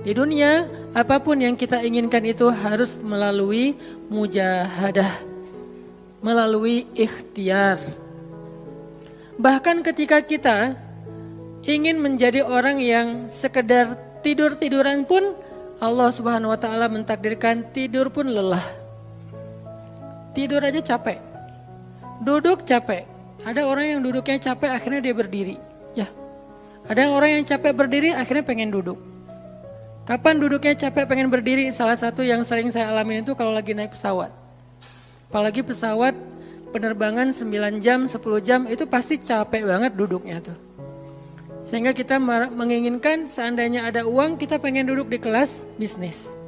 Di dunia, apapun yang kita inginkan itu harus melalui mujahadah, melalui ikhtiar. Bahkan ketika kita ingin menjadi orang yang sekedar tidur-tiduran pun, Allah Subhanahu wa taala mentakdirkan tidur pun lelah. Tidur aja capek. Duduk capek. Ada orang yang duduknya capek akhirnya dia berdiri. Ya. Ada orang yang capek berdiri akhirnya pengen duduk. Kapan duduknya capek pengen berdiri? Salah satu yang sering saya alamin itu kalau lagi naik pesawat. Apalagi pesawat penerbangan 9 jam, 10 jam itu pasti capek banget duduknya tuh. Sehingga kita menginginkan seandainya ada uang kita pengen duduk di kelas bisnis.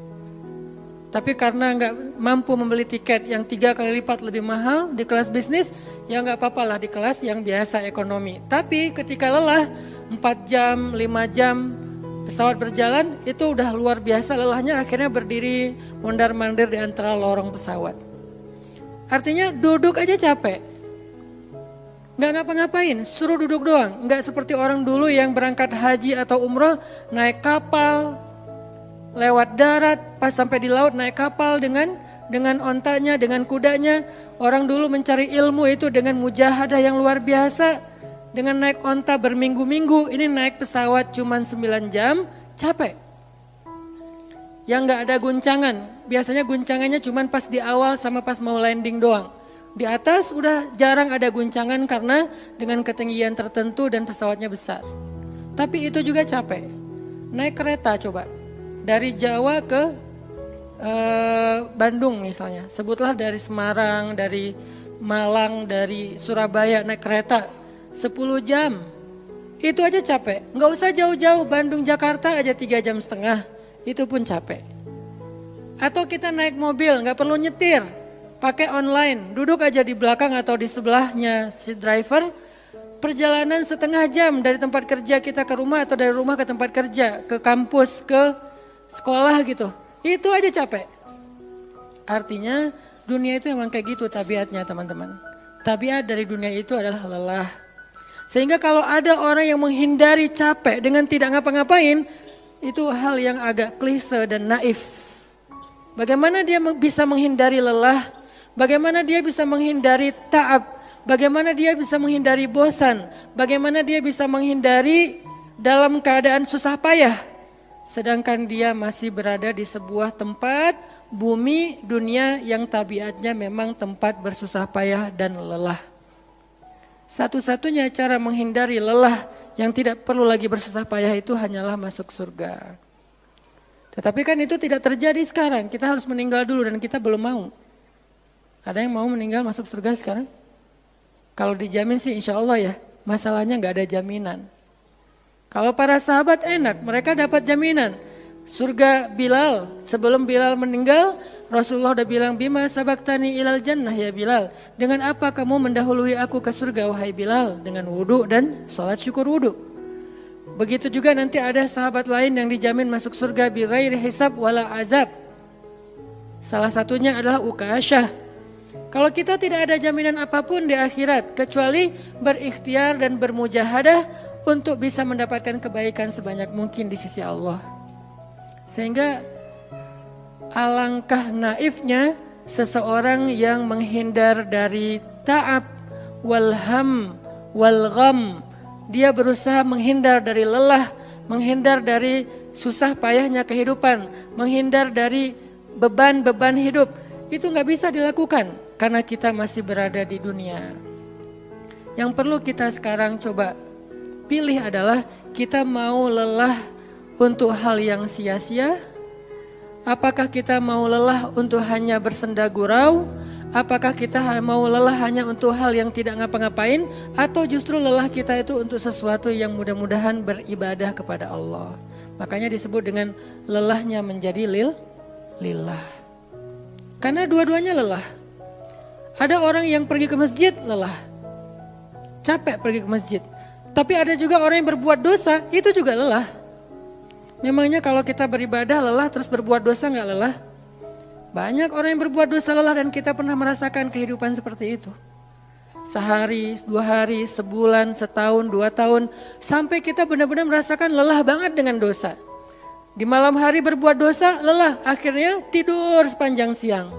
Tapi karena nggak mampu membeli tiket yang 3 kali lipat lebih mahal di kelas bisnis, ya nggak apa-apa lah di kelas yang biasa ekonomi. Tapi ketika lelah 4 jam, 5 jam pesawat berjalan itu udah luar biasa lelahnya, akhirnya berdiri mondar-mandir di antara lorong pesawat. Artinya duduk aja capek. Nggak ngapa-ngapain, suruh duduk doang. Nggak seperti orang dulu yang berangkat haji atau umroh naik kapal, lewat darat, pas sampai di laut naik kapal dengan ontanya, dengan kudanya. Orang dulu mencari ilmu itu dengan mujahadah yang luar biasa. Dengan naik onta berminggu-minggu, ini naik pesawat cuma 9 jam, capek. Yang nggak ada guncangan, biasanya guncangannya cuma pas di awal sama pas mau landing doang. Di atas udah jarang ada guncangan karena dengan ketinggian tertentu dan pesawatnya besar. Tapi itu juga capek. Naik kereta coba, dari Jawa ke Bandung misalnya. Sebutlah dari Semarang, dari Malang, dari Surabaya naik kereta 10 jam. Itu aja capek. Nggak usah jauh-jauh, Bandung Jakarta aja 3,5 jam. Itu pun capek. Atau kita naik mobil, nggak perlu nyetir. Pakai online, duduk aja di belakang atau di sebelahnya si driver. Perjalanan setengah jam dari tempat kerja kita ke rumah atau dari rumah ke tempat kerja, ke kampus, ke sekolah gitu. Itu aja capek. Artinya dunia itu emang kayak gitu tabiatnya teman-teman. Tabiat dari dunia itu adalah lelah. Sehingga kalau ada orang yang menghindari capek dengan tidak ngapa-ngapain, itu hal yang agak klise dan naif. Bagaimana dia bisa menghindari lelah? Bagaimana dia bisa menghindari ta'ab? Bagaimana dia bisa menghindari bosan? Bagaimana dia bisa menghindari dalam keadaan susah payah? Sedangkan dia masih berada di sebuah tempat, bumi, dunia yang tabiatnya memang tempat bersusah payah dan lelah. Satu-satunya cara menghindari lelah yang tidak perlu lagi bersusah payah itu hanyalah masuk surga. Tetapi kan itu tidak terjadi sekarang, kita harus meninggal dulu dan kita belum mau. Ada yang mau meninggal masuk surga sekarang? Kalau dijamin sih insya Allah ya, masalahnya gak ada jaminan. Kalau para sahabat enak, mereka dapat jaminan. Surga Bilal, sebelum Bilal meninggal, Rasulullah udah bilang, bima sabaktani ilal jannah ya Bilal. Dengan apa kamu mendahului aku ke surga wahai Bilal? Dengan wudu dan sholat syukur wudu. Begitu juga nanti ada sahabat lain yang dijamin masuk surga bighairi hisab wala azab. Salah satunya adalah Ukasyah. Kalau kita tidak ada jaminan apapun di akhirat, kecuali berikhtiar dan bermujahadah untuk bisa mendapatkan kebaikan sebanyak mungkin di sisi Allah. Sehingga alangkah naifnya seseorang yang menghindar dari ta'ab, walham, walgham. Dia berusaha menghindar dari lelah, menghindar dari susah payahnya kehidupan, menghindar dari beban-beban hidup. Itu gak bisa dilakukan karena kita masih berada di dunia. Yang perlu kita sekarang coba pilih adalah kita mau lelah untuk hal yang sia-sia? Apakah kita mau lelah untuk hanya bersenda gurau? Apakah kita mau lelah hanya untuk hal yang tidak ngapa-ngapain? Atau justru lelah kita itu untuk sesuatu yang mudah-mudahan beribadah kepada Allah? Makanya disebut dengan lelahnya menjadi lillah. Karena dua-duanya lelah. Ada orang yang pergi ke masjid lelah. Capek pergi ke masjid. Tapi ada juga orang yang berbuat dosa, itu juga lelah. Memangnya kalau kita beribadah lelah terus berbuat dosa gak lelah? Banyak orang yang berbuat dosa lelah dan kita pernah merasakan kehidupan seperti itu. Sehari, 2 hari, sebulan, setahun, 2 tahun. Sampai kita benar-benar merasakan lelah banget dengan dosa. Di malam hari berbuat dosa, lelah, akhirnya tidur sepanjang siang.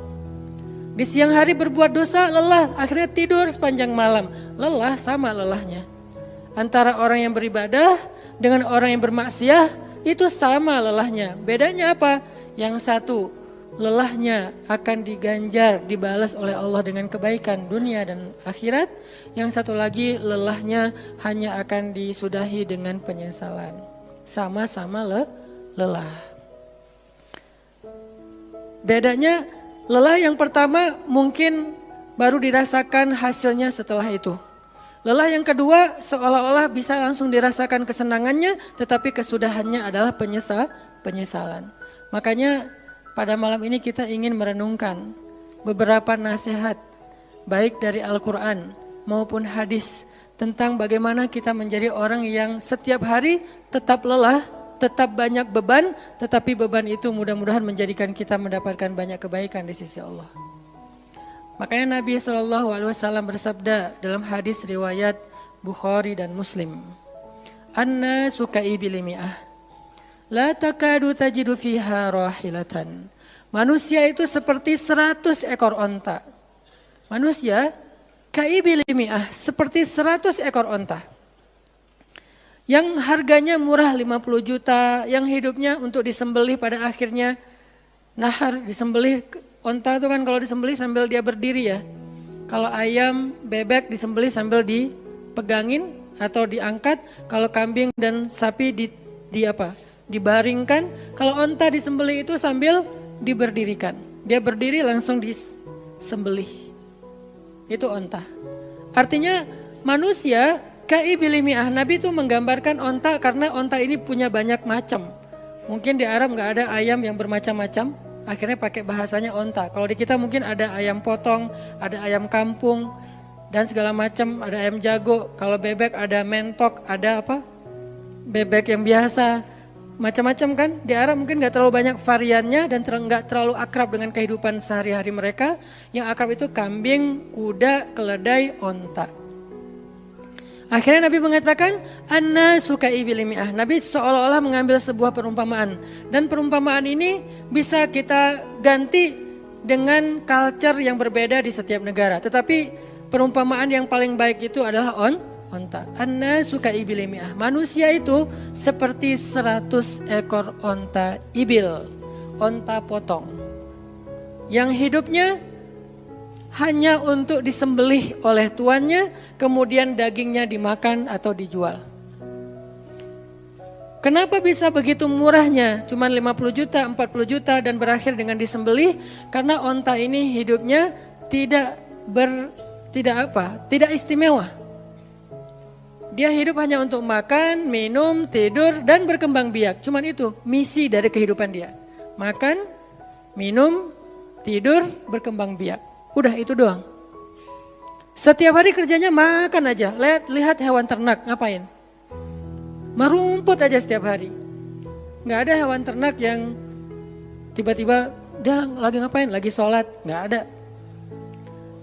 Di siang hari berbuat dosa, lelah, akhirnya tidur sepanjang malam. Lelah sama lelahnya. Antara orang yang beribadah dengan orang yang bermaksiat itu sama lelahnya. Bedanya apa? Yang satu, lelahnya akan diganjar, dibalas oleh Allah dengan kebaikan dunia dan akhirat. Yang satu lagi, lelahnya hanya akan disudahi dengan penyesalan. Sama-sama lelah. Bedanya, lelah yang pertama mungkin baru dirasakan hasilnya setelah itu. Lelah yang kedua seolah-olah bisa langsung dirasakan kesenangannya, tetapi kesudahannya adalah penyesalan. Makanya pada malam ini kita ingin merenungkan beberapa nasihat baik dari Al-Quran maupun hadis tentang bagaimana kita menjadi orang yang setiap hari tetap lelah, tetap banyak beban, tetapi beban itu mudah-mudahan menjadikan kita mendapatkan banyak kebaikan di sisi Allah. Makanya Nabi SAW bersabda dalam hadis riwayat Bukhari dan Muslim, "An-nasu ka'ibil mi'ah, la takadu tajidu fiha rahilatan." Manusia itu seperti 100 ekor onta. Manusia ka'ibil mi'ah, seperti 100 ekor onta. Yang harganya murah 50 juta, yang hidupnya untuk disembelih pada akhirnya nahar, disembelih. Onta itu kan kalau disembelih sambil dia berdiri ya. Kalau ayam, bebek disembelih sambil dipegangin atau diangkat. Kalau kambing dan sapi dibaringkan. Kalau onta disembelih itu sambil diberdirikan. Dia berdiri langsung disembelih. Itu onta. Artinya manusia ka'ibil mi'ah. Nabi itu menggambarkan onta karena onta ini punya banyak macam. Mungkin di Arab gak ada ayam yang bermacam-macam. Akhirnya pakai bahasanya onta. Kalau di kita mungkin ada ayam potong, ada ayam kampung, dan segala macam. Ada ayam jago. Kalau bebek ada mentok, ada bebek yang biasa. Macam-macam kan. Di Arab mungkin gak terlalu banyak variannya dan gak terlalu akrab dengan kehidupan sehari-hari mereka. Yang akrab itu kambing, kuda, keledai, onta. Akhirnya Nabi mengatakan, "An-nasu ka'ibil mi'ah." Nabi seolah-olah mengambil sebuah perumpamaan. Dan perumpamaan ini bisa kita ganti dengan culture yang berbeda di setiap negara. Tetapi perumpamaan yang paling baik itu adalah onta. An-nasu ka'ibil mi'ah. Manusia itu seperti 100 ekor onta ibil. Onta potong. Yang hidupnya hanya untuk disembelih oleh tuannya, kemudian dagingnya dimakan atau dijual. Kenapa bisa begitu murahnya? Cuma 50 juta, 40 juta dan berakhir dengan disembelih? Karena onta ini hidupnya tidak istimewa. Dia hidup hanya untuk makan, minum, tidur, dan berkembang biak. Cuman itu misi dari kehidupan dia. Makan, minum, tidur, berkembang biak. Udah itu doang. Setiap hari kerjanya makan aja. Lihat hewan ternak ngapain? Merumput aja setiap hari. Gak ada hewan ternak yang tiba-tiba dia lagi ngapain? Lagi sholat. Gak ada.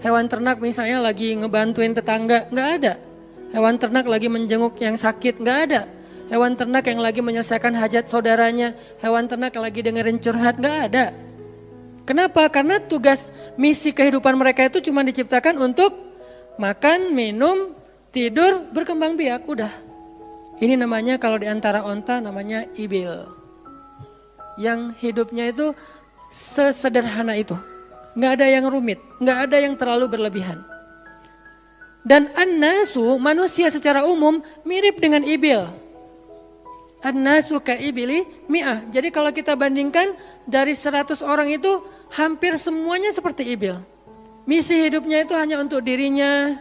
Hewan ternak misalnya lagi ngebantuin tetangga. Gak ada. Hewan ternak lagi menjenguk yang sakit. Gak ada. Hewan ternak yang lagi menyelesaikan hajat saudaranya. Hewan ternak yang lagi dengerin curhat. Gak ada. Kenapa? Karena tugas misi kehidupan mereka itu cuma diciptakan untuk makan, minum, tidur, berkembang biak, udah. Ini namanya kalau di antara onta namanya ibil. Yang hidupnya itu sesederhana itu. Nggak ada yang rumit, nggak ada yang terlalu berlebihan. Dan an-nasu, manusia secara umum mirip dengan ibil. An-nasu ka'ibili mi'ah. Jadi kalau kita bandingkan dari 100 orang itu hampir semuanya seperti ibil. Misi hidupnya itu hanya untuk dirinya.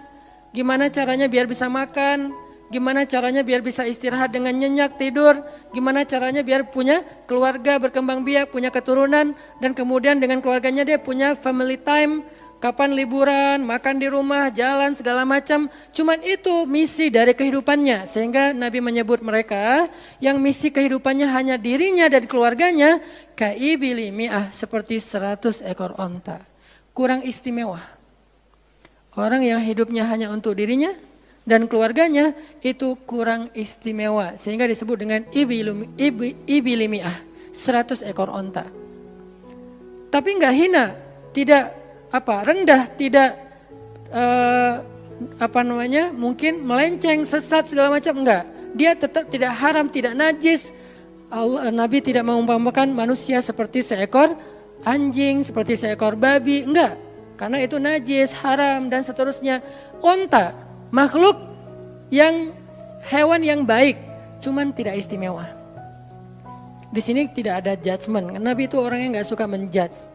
Gimana caranya biar bisa makan. Gimana caranya biar bisa istirahat dengan nyenyak, tidur. Gimana caranya biar punya keluarga, berkembang biak, punya keturunan. Dan kemudian dengan keluarganya dia punya family time. Kapan liburan, makan di rumah, jalan segala macam. Cuman itu misi dari kehidupannya. Sehingga Nabi menyebut mereka yang misi kehidupannya hanya dirinya dan keluarganya. Ka'ibili mi'ah, seperti 100 ekor onta. Kurang istimewa. Orang yang hidupnya hanya untuk dirinya dan keluarganya itu kurang istimewa. Sehingga disebut dengan ibili mi'ah. 100 ekor onta. Tapi nggak hina, tidak rendah, tidak mungkin melenceng, sesat segala macam, enggak. Dia tetap tidak haram, tidak najis. Nabi tidak mengumpamakan manusia seperti seekor anjing, seperti seekor babi, enggak. Karena itu najis, haram dan seterusnya. Onta, makhluk yang hewan yang baik, cuman tidak istimewa. Di sini tidak ada judgement. Nabi itu orangnya nggak suka menjudge.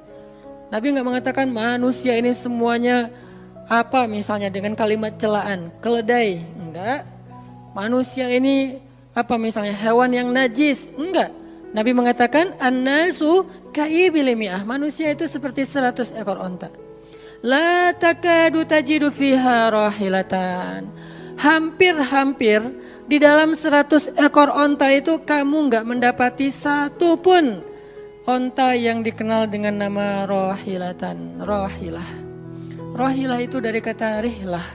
Nabi nggak mengatakan manusia ini semuanya misalnya dengan kalimat celaan, keledai, enggak. Manusia ini misalnya hewan yang najis, enggak. Nabi mengatakan an-nasu ka'ibili mi'ah, manusia itu seperti 100 ekor onta. La takadu tajidu fiha rahilatan. Hampir di dalam 100 ekor onta itu kamu enggak mendapati satu pun onta yang dikenal dengan nama rahilatan, rahilah. Rahilah itu dari kata rihlah.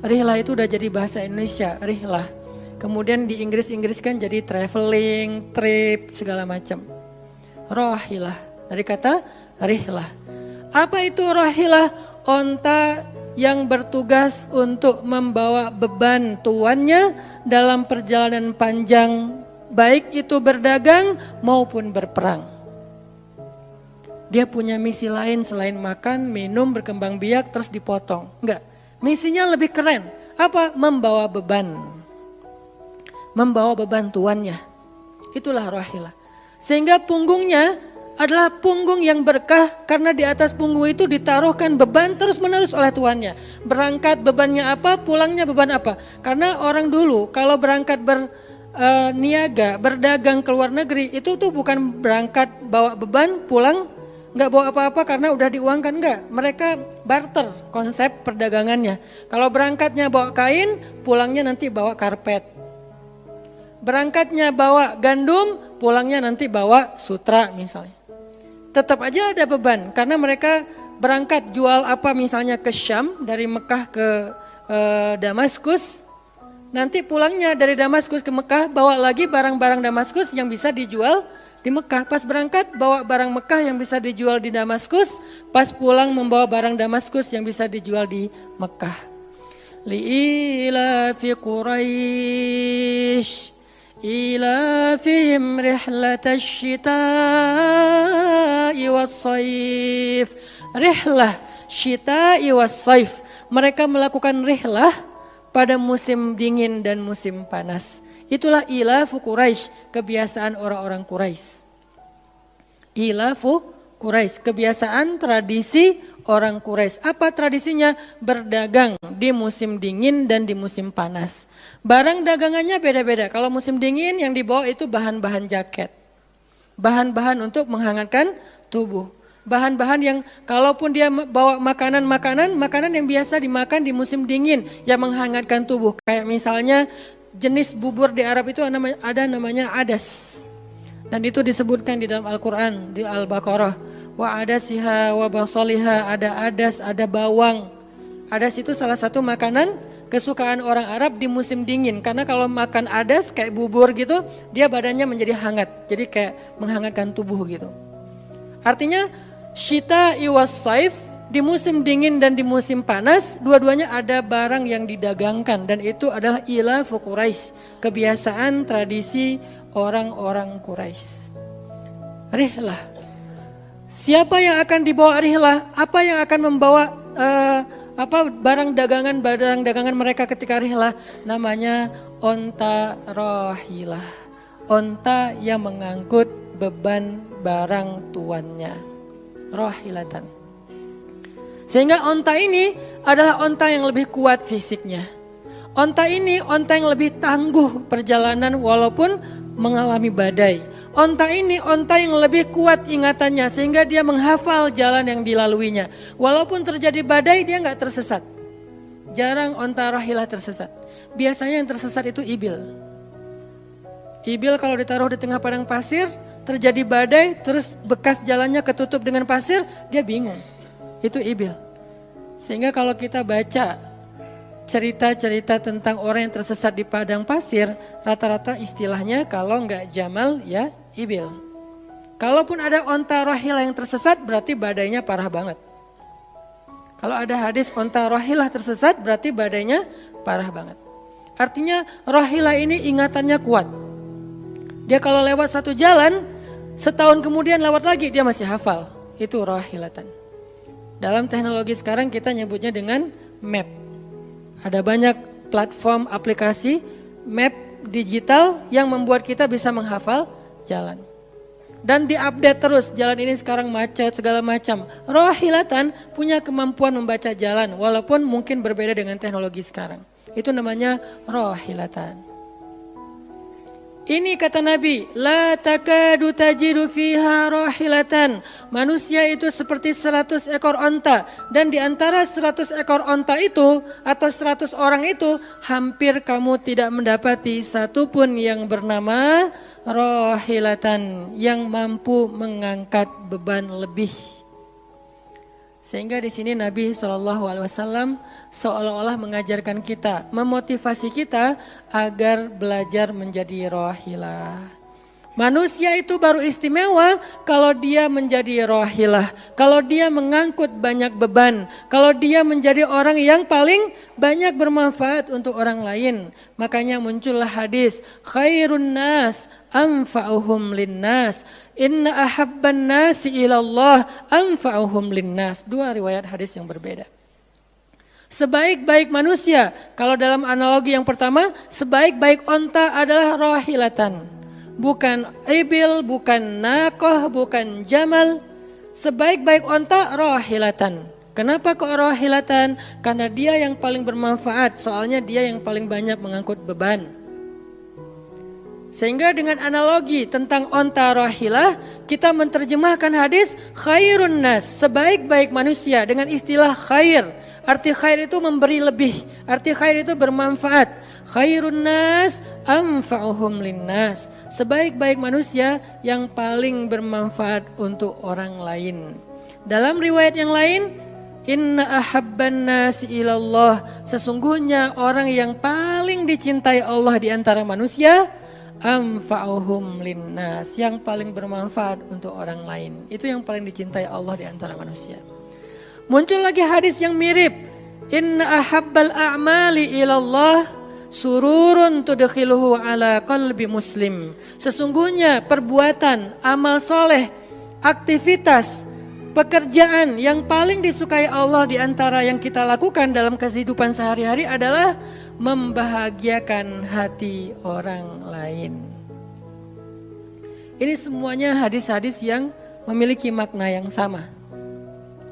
Rihlah itu udah jadi bahasa Indonesia, rihlah. Kemudian di Inggris-Inggriskan jadi traveling, trip, segala macam. Rahilah, dari kata rihlah. Apa itu rahilah? Onta yang bertugas untuk membawa beban tuannya dalam perjalanan panjang, baik itu berdagang maupun berperang. Dia punya misi lain selain makan, minum, berkembang biak, terus dipotong. Enggak, misinya lebih keren. Apa? Membawa beban. Membawa beban tuannya. Itulah rahilah. Sehingga punggungnya adalah punggung yang berkah karena di atas punggung itu ditaruhkan beban terus menerus oleh tuannya. Berangkat bebannya apa, pulangnya beban apa. Karena orang dulu kalau berangkat berniaga, berdagang ke luar negeri itu tuh bukan berangkat bawa beban, pulang nggak bawa apa-apa karena udah diuangkan, enggak. Mereka barter konsep perdagangannya. Kalau berangkatnya bawa kain, pulangnya nanti bawa karpet. Berangkatnya bawa gandum, pulangnya nanti bawa sutra misalnya. Tetap aja ada beban karena mereka berangkat jual misalnya ke Syam, dari Mekah ke Damaskus. Nanti pulangnya dari Damaskus ke Mekah bawa lagi barang-barang Damaskus yang bisa dijual di Mekah. Pas berangkat bawa barang Mekah yang bisa dijual di Damaskus, pas pulang membawa barang Damaskus yang bisa dijual di Mekah. Li'ilafi Quraisy إلافهم رحلة الشتاء والصيف. Rihlah syita'i wassaif. Mereka melakukan rihlah pada musim dingin dan musim panas. Itulah ilafu Quraisy, kebiasaan orang-orang Quraisy. Ilafu Quraisy, kebiasaan tradisi orang Quraisy. Apa tradisinya? Berdagang di musim dingin dan di musim panas. Barang dagangannya beda-beda. Kalau musim dingin yang dibawa itu bahan-bahan jaket. Bahan-bahan untuk menghangatkan tubuh. Bahan-bahan yang kalaupun dia bawa makanan yang biasa dimakan di musim dingin yang menghangatkan tubuh. Kayak misalnya jenis bubur di Arab itu ada namanya adas. Dan itu disebutkan di dalam Al-Quran, di Al-Baqarah. Wa adasiha wa basaliha, ada adas, ada bawang. Adas itu salah satu makanan kesukaan orang Arab di musim dingin. Karena kalau makan adas kayak bubur gitu, dia badannya menjadi hangat. Jadi kayak menghangatkan tubuh gitu. Artinya syita'i was-saif, di musim dingin dan di musim panas, dua-duanya ada barang yang didagangkan. Dan itu adalah ilafu Quraisy, kebiasaan tradisi orang-orang Quraisy. Rihlah. Siapa yang akan dibawa rihlah? Apa yang akan membawa barang dagangan mereka ketika rihlah? Namanya onta rahilah. Onta yang mengangkut beban barang tuannya. Rahilatan. Sehingga onta ini adalah onta yang lebih kuat fisiknya. Onta ini onta yang lebih tangguh perjalanan walaupun mengalami badai. Onta ini onta yang lebih kuat ingatannya sehingga dia menghafal jalan yang dilaluinya. Walaupun terjadi badai dia nggak tersesat. Jarang onta rahilah tersesat. Biasanya yang tersesat itu ibil. Ibil kalau ditaruh di tengah padang pasir, terjadi badai, terus bekas jalannya ketutup dengan pasir, dia bingung. Itu ibil. Sehingga kalau kita baca cerita-cerita tentang orang yang tersesat di padang pasir, rata-rata istilahnya kalau nggak jamal ya ibil. Kalaupun ada onta rohilah yang tersesat, berarti badainya parah banget. Kalau ada hadis onta rohilah tersesat, berarti badainya parah banget. Artinya rohilah ini ingatannya kuat. Dia kalau lewat satu jalan, setahun kemudian lewat lagi dia masih hafal. Itu rohilatan. Dalam teknologi sekarang kita nyebutnya dengan map. Ada banyak platform aplikasi map digital yang membuat kita bisa menghafal jalan. Dan diupdate terus, jalan ini sekarang macet segala macam. Rohilatan punya kemampuan membaca jalan walaupun mungkin berbeda dengan teknologi sekarang. Itu namanya rohilatan. Ini kata Nabi, la takadu tajidu fiha rohilatan. Manusia itu seperti 100 ekor onta. Dan di antara 100 ekor onta itu atau 100 orang itu, hampir kamu tidak mendapati satupun yang bernama rohilatan, yang mampu mengangkat beban lebih. Sehingga di sini Nabi SAW seolah-olah mengajarkan kita, memotivasi kita agar belajar menjadi rohilah. Manusia itu baru istimewa kalau dia menjadi rohilah, kalau dia mengangkut banyak beban, kalau dia menjadi orang yang paling banyak bermanfaat untuk orang lain. Makanya muncullah hadis, khairun nas anfa'uhum linnas, inna ahabban nasi ilallah anfa'uhum linnas. Dua riwayat hadis yang berbeda. Sebaik-baik manusia, kalau dalam analogi yang pertama, sebaik-baik onta adalah rohilatan. Bukan ibil, bukan nakoh, bukan jamal. Sebaik-baik onta rohilatan. Kenapa kok rohilatan? Karena dia yang paling bermanfaat, soalnya dia yang paling banyak mengangkut beban. Sehingga dengan analogi tentang onta rohilah, kita menerjemahkan hadis khairun nas, sebaik-baik manusia dengan istilah khair. Arti khair itu memberi lebih, arti khair itu bermanfaat. Khairun nas anfa'uhum linnas, sebaik-baik manusia yang paling bermanfaat untuk orang lain. Dalam riwayat yang lain, inna ahabban nasi ilallah, sesungguhnya orang yang paling dicintai Allah di antara manusia, anfa'uhum linnas, yang paling bermanfaat untuk orang lain. Itu yang paling dicintai Allah di antara manusia. Muncul lagi hadis yang mirip, inna ahabbal a'mali ilallah sururun tudkhiluhu ala qalbi muslim. Sesungguhnya perbuatan, amal soleh, aktivitas, pekerjaan yang paling disukai Allah di antara yang kita lakukan dalam kehidupan sehari-hari adalah membahagiakan hati orang lain. Ini semuanya hadis-hadis yang memiliki makna yang sama,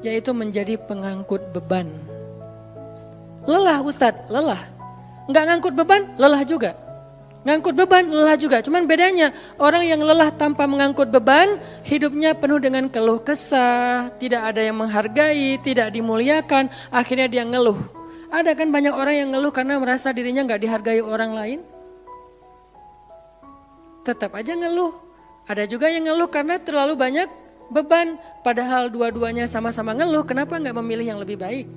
yaitu menjadi pengangkut beban. Lelah Ustadz, lelah. Enggak ngangkut beban, lelah juga. Ngangkut beban, lelah juga. Cuman bedanya, orang yang lelah tanpa mengangkut beban, hidupnya penuh dengan keluh kesah, tidak ada yang menghargai, tidak dimuliakan, akhirnya dia ngeluh. Ada kan banyak orang yang ngeluh karena merasa dirinya enggak dihargai orang lain? Tetap aja ngeluh. Ada juga yang ngeluh karena terlalu banyak beban, padahal dua-duanya sama-sama ngeluh, kenapa enggak memilih yang lebih baik?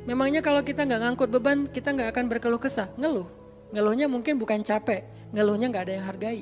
Memangnya kalau kita enggak ngangkut beban, kita enggak akan berkeluh kesah, ngeluh. Ngeluhnya mungkin bukan capek, ngeluhnya enggak ada yang hargai.